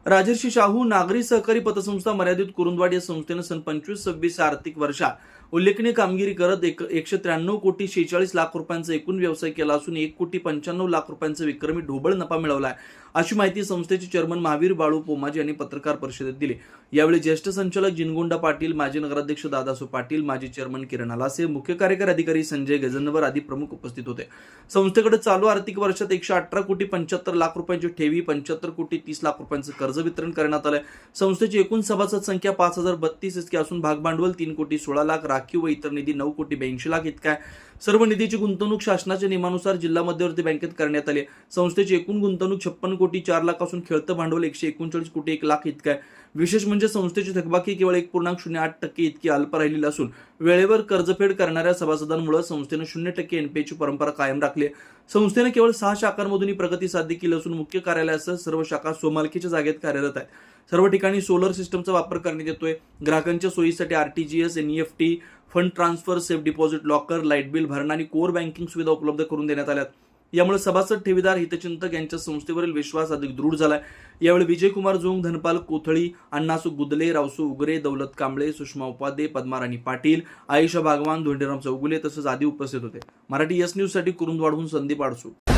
राजर्षी शाहू नागरी सहकारी पतसंस्था मर्यादित कुरुंदवाड या संस्थेनं सन 25-26 आर्थिक वर्षात उल्लेखनीय कामगिरी करत 193 कोटी 46 लाख रुपयांचा एकूण व्यवसाय केला असून 1 कोटी 95 लाख रुपयांचा विक्रमी ढोबळ नफा मिळवला आहे, अशी माहिती संस्थेचे चेअरमन महावीर बाळू पोमाजी यांनी पत्रकार परिषदेत दिली। यावेळी ज्येष्ठ संचालक जिनगोंडा पाटील, माजी नगराध्यक्ष दादासो पाटील, माजी चेअरमन किरण आलासे, मुख्य कार्यकारी अधिकारी संजय गजनवर आदी प्रमुख उपस्थित होते। संस्थेकडे चालू आर्थिक वर्षात 118 कोटी 75 लाख रुपयांची ठेवी, 75 कोटी 30 लाख रुपयांचं कर्ज वितरण करण्यात आलंय। संस्थेची एकूण सभासद संख्या 5032 इतकी असून भागभांडवल 3 कोटी 16 लाख, राखीव व इतर निधी 9 कोटी 82 लाख इतका आहे। सर्व निधीची गुंतवणूक शासनाच्या नियमानुसार जिल्हा मध्यवर्ती बँकेत करण्यात आली। संस्थेची एकूण गुंतवणूक 56 कोटी 4 लाख असून खेळतं भांडवल 139 कोटी 1 लाख इतका आहे। विशेष म्हणजे संस्थेची थकबाकी केवळ 1.08% इतकी अल्प राहिलेली असून वेळेवर कर्जफेड करणाऱ्या सभासदांमुळे संस्थेनं 0% एनपीएची परंपरा कायम राखली। संस्थेने केवळ 6 शाखांमधून ही प्रगती साध्य केली असून मुख्य कार्यालयासह सर्व शाखा स्वमालकीच्या जागेत कार्यरत आहेत। सर्व ठिकाणी सोलर सिस्टमचा वापर करण्यात येतोय। ग्राहकांच्या सोयीसाठी RTGS, NEFT, fund transfer, safe deposit locker, light bill भरणा आणि कोर बँकिंग सुविधा उपलब्ध करून देण्यात आल्या। यामुळे सभासद, ठेवीदार, हितचिंतक यांच्या संस्थेवरील विश्वास अधिक दृढ झालाय। यावेळी विजयकुमार जोंग, धनपाल कोथळी, अण्णासू गुदले, रावसू उगरे, दौलत कांबळे, सुषमा उपाध्ये, पद्माराणी पाटील, आयशा भागवान, धोंडीराम चौगुले तसंच आदी उपस्थित होते। मराठी एस न्यूज साठी कुरुंदवाडहून संदीप आडसू।